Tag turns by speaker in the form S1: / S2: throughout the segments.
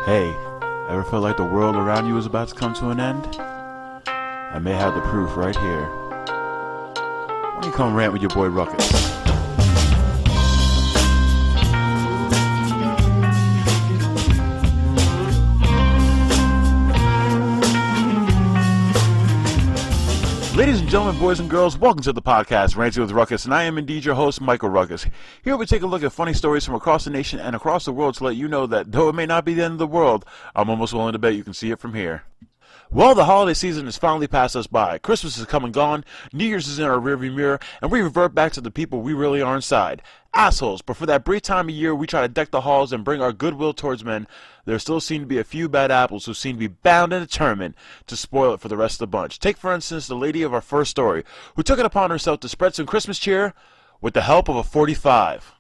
S1: Hey, ever feel like the world around you is about to come to an end? I may have the proof right here. Why don't you come rant with your boy Ruckus? Ladies and gentlemen, boys and girls, welcome to the podcast, Ranting with Ruckus, and I am indeed your host, Michael Ruckus. Here we take a look at funny stories from across the nation and across the world to let you know that, though it may not be the end of the world, I'm almost willing to bet you can see it from here. Well, the holiday season has finally passed us by. Christmas is come and gone, New Year's is in our rearview mirror, and we revert back to the people we really are inside. Assholes, but for that brief time of year we try to deck the halls and bring our goodwill towards men, there still seem to be a few bad apples who seem to be bound and determined to spoil it for the rest of the bunch. Take, for instance, the lady of our first story, who took it upon herself to spread some Christmas cheer with the help of a 45.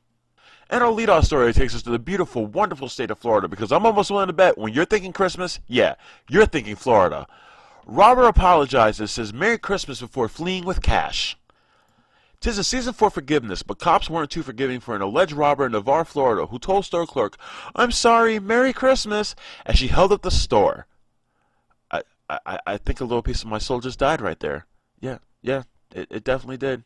S1: And our lead-off story takes us to the beautiful, wonderful state of Florida, because I'm almost willing to bet when you're thinking Christmas, yeah, you're thinking Florida. Robert apologizes, says Merry Christmas before fleeing with cash. 'Tis a season for forgiveness, but cops weren't too forgiving for an alleged robber in Navarre, Florida, who told store clerk, "I'm sorry, Merry Christmas," as she held up the store. I think a little piece of my soul just died right there. Yeah, it definitely did.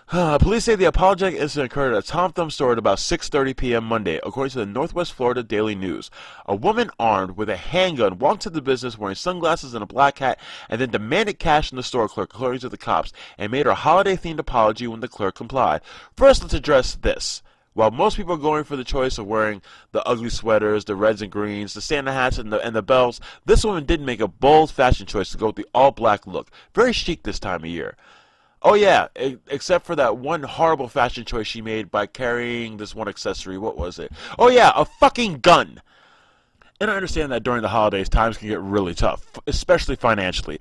S1: Police say the apologetic incident occurred at a Tom Thumb store at about 6:30 p.m. Monday, according to the Northwest Florida Daily News. A woman armed with a handgun walked to the business wearing sunglasses and a black hat and then demanded cash from the store clerk, according to the cops, and made her holiday-themed apology when the clerk complied. First, let's address this. While most people are going for the choice of wearing the ugly sweaters, the reds and greens, the Santa hats, and the bells, this woman did make a bold fashion choice to go with the all-black look. Very chic this time of year. Oh yeah, except for that one horrible fashion choice she made by carrying this one accessory. What was it? Oh yeah, a fucking gun! And I understand that during the holidays, times can get really tough, especially financially.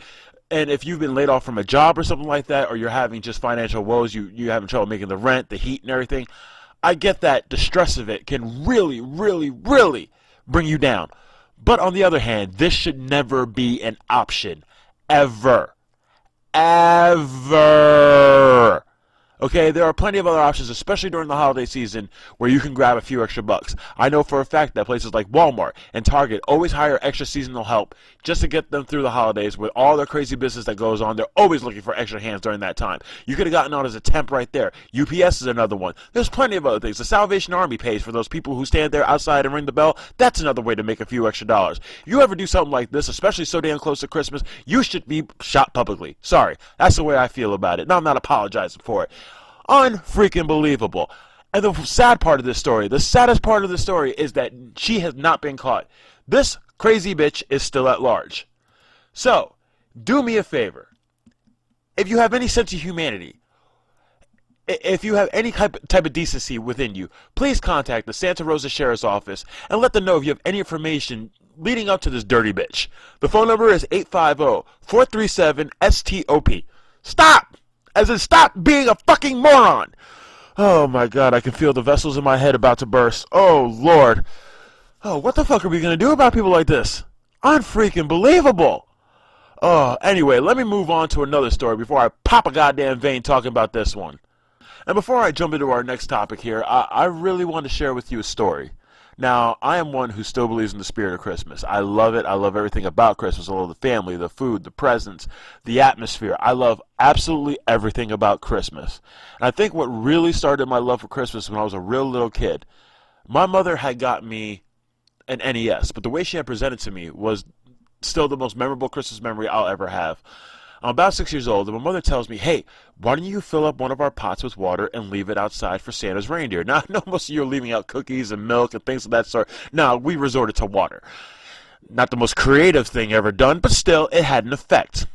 S1: And if you've been laid off from a job or something like that, or you're having just financial woes, you're having trouble making the rent, the heat, and everything, I get that the stress of it can really, really, really bring you down. But on the other hand, this should never be an option. Ever. Ever. Okay, there are plenty of other options, especially during the holiday season, where you can grab a few extra bucks. I know for a fact that places like Walmart and Target always hire extra seasonal help just to get them through the holidays. With all their crazy business that goes on, they're always looking for extra hands during that time. You could have gotten on as a temp right there. UPS is another one. There's plenty of other things. The Salvation Army pays for those people who stand there outside and ring the bell. That's another way to make a few extra dollars. You ever do something like this, especially so damn close to Christmas, you should be shot publicly. Sorry, that's the way I feel about it. No, I'm not apologizing for it. Unfreaking believable. And the sad part of this story, the saddest part of the story is that she has not been caught. This crazy bitch is still at large. So, do me a favor. If you have any sense of humanity, if you have any type of decency within you, please contact the Santa Rosa Sheriff's Office and let them know if you have any information leading up to this dirty bitch. The phone number is 850-437-STOP. Stop! As in, stop being a fucking moron! Oh my god, I can feel the vessels in my head about to burst. Oh lord. Oh, what the fuck are we gonna do about people like this? Unfreaking believable! Oh, anyway, let me move on to another story before I pop a goddamn vein talking about this one. And before I jump into our next topic here, I really want to share with you a story. Now, I am one who still believes in the spirit of Christmas. I love it. I love everything about Christmas. I love the family, the food, the presents, the atmosphere. I love absolutely everything about Christmas. And I think what really started my love for Christmas when I was a real little kid, my mother had got me an NES, but the way she had presented to me was still the most memorable Christmas memory I'll ever have. I'm about 6 years old, and my mother tells me, "Hey, why don't you fill up one of our pots with water and leave it outside for Santa's reindeer?" Now, I know most of you are leaving out cookies and milk and things of that sort. No, we resorted to water. Not the most creative thing ever done, but still, it had an effect.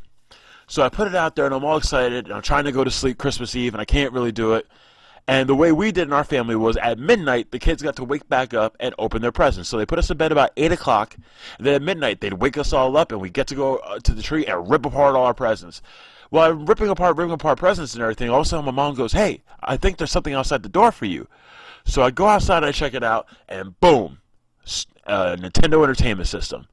S1: So I put it out there, and I'm all excited, and I'm trying to go to sleep Christmas Eve, and I can't really do it. And the way we did in our family was at midnight, the kids got to wake back up and open their presents. So they put us to bed about 8 o'clock. And then at midnight, they'd wake us all up, and we'd get to go to the tree and rip apart all our presents. Well, I'm ripping apart presents and everything. All of a sudden, my mom goes, "Hey, I think there's something outside the door for you." So I go outside and I check it out, and boom, Nintendo Entertainment System.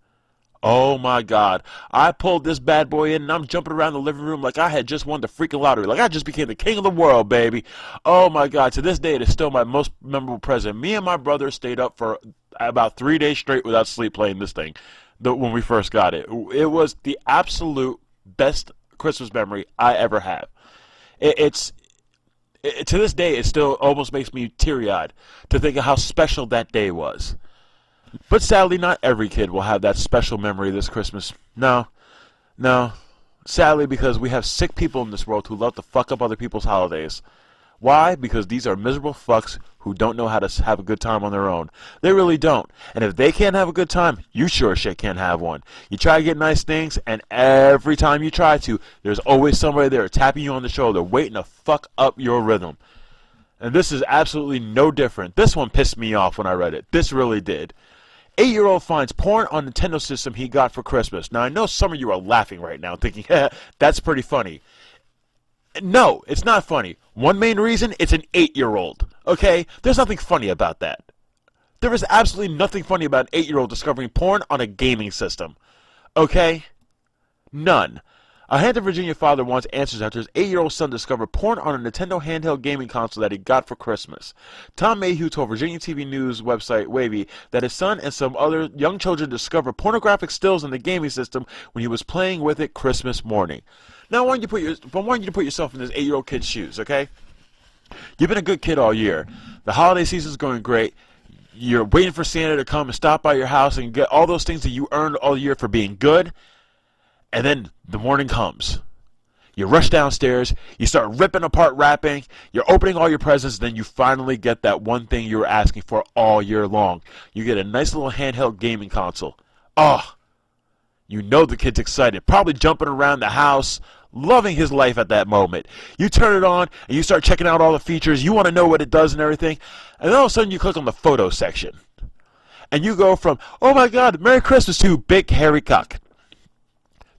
S1: Oh my God. I pulled this bad boy in and I'm jumping around the living room like I had just won the freaking lottery. Like I just became the king of the world, baby. Oh my God. To this day, it is still my most memorable present. Me and my brother stayed up for about 3 days straight without sleep playing this thing when we first got it. It was the absolute best Christmas memory I ever have. It's to this day, it still almost makes me teary-eyed to think of how special that day was. But sadly, not every kid will have that special memory this Christmas. No, no. Sadly, because we have sick people in this world who love to fuck up other people's holidays. Why? Because these are miserable fucks who don't know how to have a good time on their own. They really don't. And if they can't have a good time, you sure shit can't have one. You try to get nice things, and every time you try to, there's always somebody there tapping you on the shoulder, waiting to fuck up your rhythm. And this is absolutely no different. This one pissed me off when I read it. This really did. 8-year-old finds porn on Nintendo system he got for Christmas. Now, I know some of you are laughing right now, thinking, that's pretty funny. No, it's not funny. One main reason, it's an 8-year-old. Okay? There's nothing funny about that. There is absolutely nothing funny about an 8-year-old discovering porn on a gaming system. Okay? None. A Hampton, Virginia father wants answers after his 8-year-old son discovered porn on a Nintendo handheld gaming console that he got for Christmas. Tom Mayhew told Virginia TV News website Wavy that his son and some other young children discovered pornographic stills in the gaming system when he was playing with it Christmas morning. Now, I want you to put yourself in this 8-year-old kid's shoes, okay? You've been a good kid all year. The holiday season's going great. You're waiting for Santa to come and stop by your house and get all those things that you earned all year for being good. And then the morning comes. You rush downstairs, you start ripping apart wrapping, you're opening all your presents, then you finally get that one thing you were asking for all year long. You get a nice little handheld gaming console. Oh, you know the kid's excited, probably jumping around the house, loving his life at that moment. You turn it on, and you start checking out all the features, you want to know what it does and everything, and then all of a sudden you click on the photo section. And you go from, oh my God, Merry Christmas, to big hairy cock.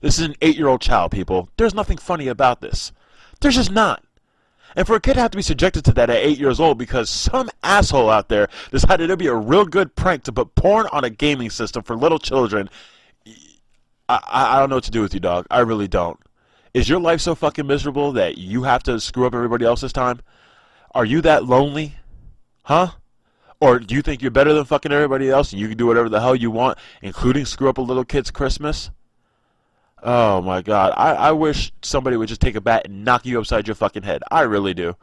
S1: This is an 8-year-old child, people. There's nothing funny about this. There's just not. And for a kid to have to be subjected to that at 8 years old because some asshole out there decided it'd be a real good prank to put porn on a gaming system for little children, I don't know what to do with you, dog. I really don't. Is your life so fucking miserable that you have to screw up everybody else's time? Are you that lonely? Huh? Or do you think you're better than fucking everybody else and you can do whatever the hell you want, including screw up a little kid's Christmas? Oh my God, I wish somebody would just take a bat and knock you upside your fucking head. I really do.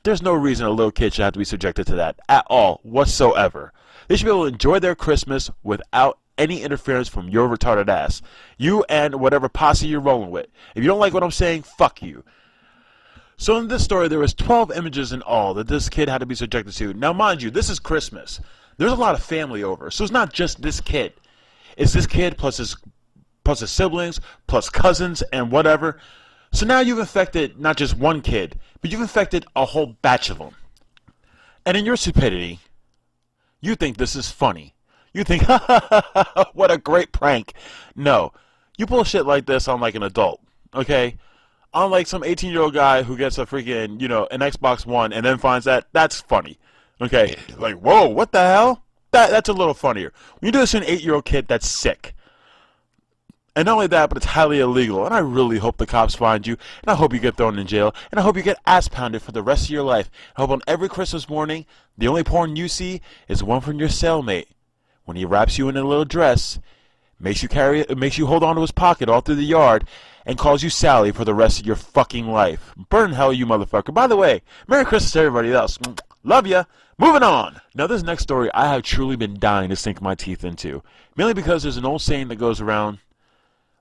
S1: There's no reason a little kid should have to be subjected to that at all, whatsoever. They should be able to enjoy their Christmas without any interference from your retarded ass. You and whatever posse you're rolling with. If you don't like what I'm saying, fuck you. So in this story, there was 12 images in all that this kid had to be subjected to. Now, mind you, this is Christmas. There's a lot of family over, so it's not just this kid. It's this kid plus his siblings, plus cousins, and whatever. So now you've infected not just one kid, but you've infected a whole batch of them. And in your stupidity, you think this is funny. You think, ha ha ha ha, what a great prank. No, you pull shit like this on like an adult, okay? Unlike some 18-year-old guy who gets a freaking, an Xbox One and then finds that's funny, okay? Like, whoa, what the hell? That's a little funnier. When you do this to an 8-year-old kid, that's sick. And not only that, but it's highly illegal. And I really hope the cops find you. And I hope you get thrown in jail. And I hope you get ass pounded for the rest of your life. I hope on every Christmas morning, the only porn you see is one from your cellmate. When he wraps you in a little dress, makes you hold on to his pocket all through the yard, and calls you Sally for the rest of your fucking life. Burn in hell, you motherfucker. By the way, Merry Christmas to everybody else. Love ya. Moving on. Now, this next story I have truly been dying to sink my teeth into. Mainly because there's an old saying that goes around,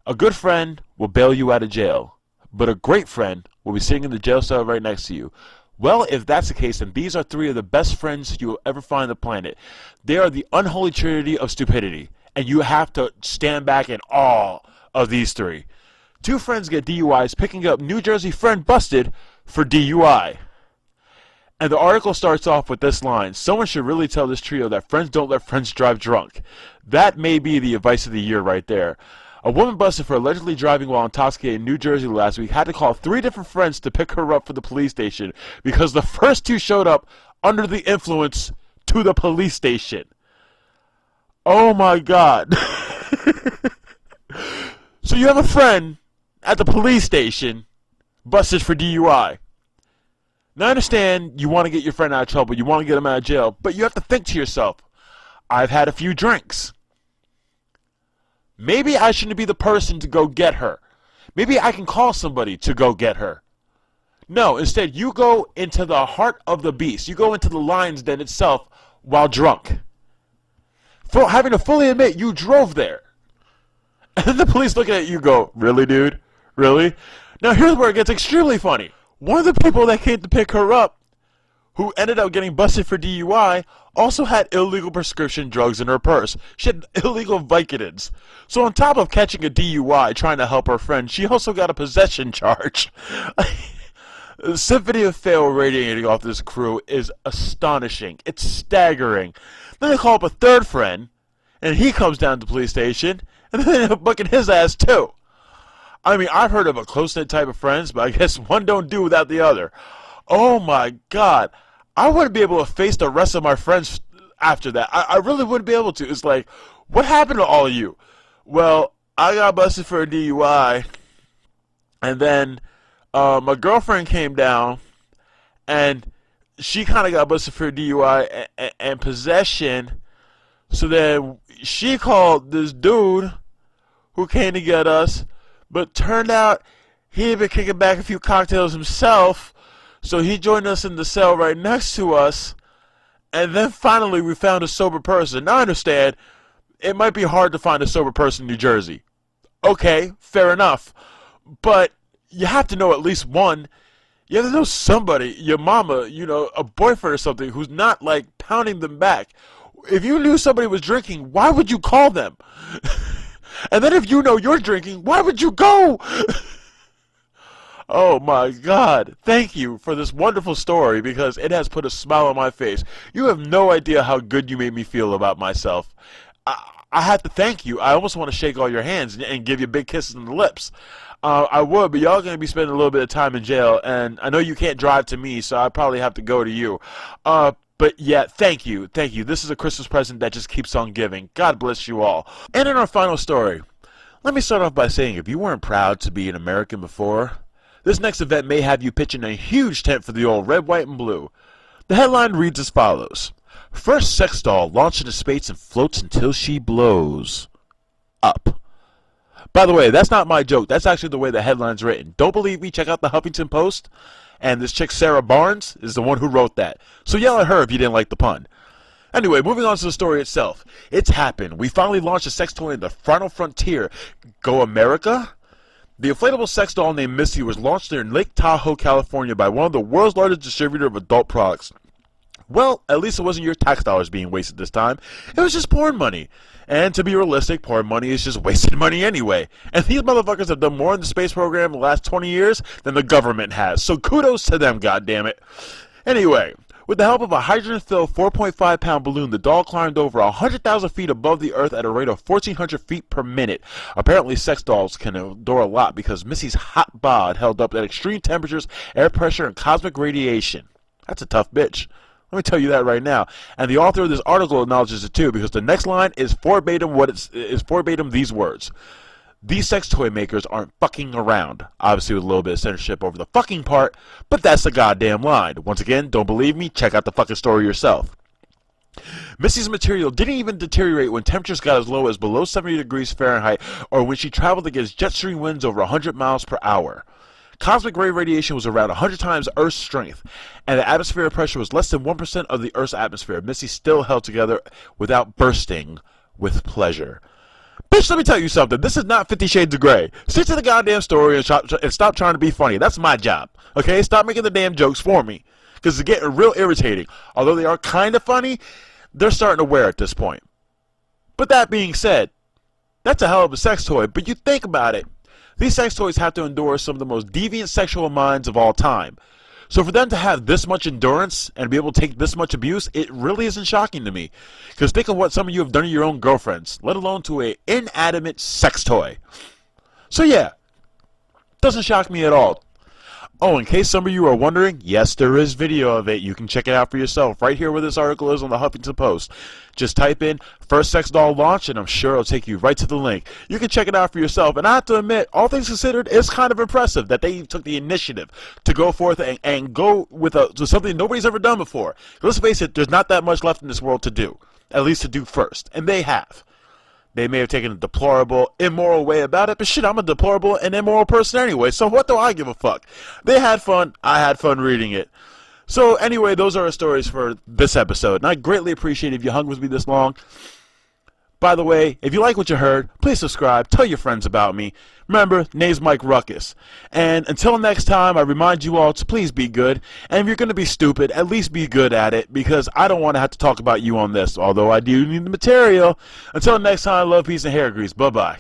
S1: a good friend will bail you out of jail, but a great friend will be sitting in the jail cell right next to you. Well, if that's the case, then these are three of the best friends you will ever find on the planet. They are the unholy trinity of stupidity, and you have to stand back in awe of these three. Two friends get DUIs picking up New Jersey friend busted for DUI. And the article starts off with this line, someone should really tell this trio that friends don't let friends drive drunk. That may be the advice of the year right there. A woman busted for allegedly driving while intoxicated in New Jersey last week had to call 3 different friends to pick her up from the police station because the first 2 showed up under the influence to the police station. Oh my God. So you have a friend at the police station busted for DUI. Now I understand you want to get your friend out of trouble, you want to get him out of jail, but you have to think to yourself, I've had a few drinks. Maybe I shouldn't be the person to go get her. Maybe I can call somebody to go get her. No, instead you go into the heart of the beast. You go into the lion's den itself while drunk. Having to fully admit you drove there. And then the police looking at you go, really, dude? Really? Now here's where it gets extremely funny. One of the people that came to pick her up, who ended up getting busted for DUI, also had illegal prescription drugs in her purse. She had illegal Vicodins. So on top of catching a DUI trying to help her friend, she also got a possession charge. The symphony of fail radiating off this crew is astonishing. It's staggering. Then they call up a third friend, and he comes down to the police station, and then they end up booking his ass too. I mean, I've heard of a close-knit type of friends, but I guess one don't do without the other. Oh my God. I wouldn't be able to face the rest of my friends after that. I really wouldn't be able to. It's like, what happened to all of you? Well, I got busted for a DUI, and then my girlfriend came down, and she kind of got busted for a DUI and possession. So then she called this dude who came to get us, but turned out he had been kicking back a few cocktails himself, so he joined us in the cell right next to us, and then finally we found a sober person. Now I understand, it might be hard to find a sober person in New Jersey. Okay, fair enough, but you have to know at least one. You have to know somebody, your mama, you know, a boyfriend or something, who's not like pounding them back. If you knew somebody was drinking, why would you call them? And then if you know you're drinking, why would you go? Oh my God. Thank you for this wonderful story, because it has put a smile on my face. You have no idea how good you made me feel about myself. I have to thank you. I almost want to shake all your hands and give you big kisses on the lips. I would, but y'all going to be spending a little bit of time in jail, and I know you can't drive to me, so I probably have to go to you. But yeah, thank you. Thank you. This is a Christmas present that just keeps on giving. God bless you all. And in our final story, let me start off by saying, if you weren't proud to be an American before, this next event may have you pitching a huge tent for the old red, white, and blue. The headline reads as follows. First sex doll launched into space and floats until she blows up. By the way, that's not my joke. That's actually the way the headline's written. Don't believe me? Check out the Huffington Post. And this chick, Sarah Barnes, is the one who wrote that. So yell at her if you didn't like the pun. Anyway, moving on to the story itself. It's happened. We finally launched a sex toy in the final frontier. Go America? The inflatable sex doll named Missy was launched in Lake Tahoe, California by one of the world's largest distributors of adult products. Well, at least it wasn't your tax dollars being wasted this time. It was just porn money. And to be realistic, porn money is just wasted money anyway. And these motherfuckers have done more in the space program in the last 20 years than the government has. So kudos to them, goddammit. Anyway, with the help of a hydrogen-filled 4.5-pound balloon, the doll climbed over 100,000 feet above the Earth at a rate of 1,400 feet per minute. Apparently, sex dolls can endure a lot because Missy's hot bod held up at extreme temperatures, air pressure, and cosmic radiation. That's a tough bitch. Let me tell you that right now. And the author of this article acknowledges it too, because the next line is verbatim these words. These sex toy makers aren't fucking around. Obviously with a little bit of censorship over the fucking part, but that's the goddamn line. Once again, don't believe me? Check out the fucking story yourself. Missy's material didn't even deteriorate when temperatures got as low as below 70 degrees Fahrenheit or when she traveled against jet stream winds over 100 miles per hour. Cosmic ray radiation was around 100 times Earth's strength, and the atmospheric pressure was less than 1% of the Earth's atmosphere. Missy still held together without bursting with pleasure. Bitch, let me tell you something. This is not 50 Shades of Grey. Stick to the goddamn story and stop trying to be funny. That's my job. Okay? Stop making the damn jokes for me. Because it's getting real irritating. Although they are kind of funny, they're starting to wear at this point. But that being said, that's a hell of a sex toy. But you think about it. These sex toys have to endure some of the most deviant sexual minds of all time. So for them to have this much endurance and be able to take this much abuse, it really isn't shocking to me. Because think of what some of you have done to your own girlfriends, let alone to an inanimate sex toy. So yeah, doesn't shock me at all. Oh, in case some of you are wondering, yes, there is video of it. You can check it out for yourself right here where this article is on the Huffington Post. Just type in first sex doll launch and I'm sure it'll take you right to the link. You can check it out for yourself. And I have to admit, all things considered, it's kind of impressive that they took the initiative to go forth and go with something nobody's ever done before. Let's face it, there's not that much left in this world to do, at least to do first. And they have. They may have taken a deplorable, immoral way about it, but shit, I'm a deplorable and immoral person anyway, so what do I give a fuck? They had fun, I had fun reading it. So anyway, those are our stories for this episode, and I greatly appreciate if you hung with me this long. By the way, if you like what you heard, please subscribe, tell your friends about me. Remember, name's Mike Ruckus. And until next time, I remind you all to please be good. And if you're going to be stupid, at least be good at it, because I don't want to have to talk about you on this, although I do need the material. Until next time, love, peace, and hair grease. Bye-bye.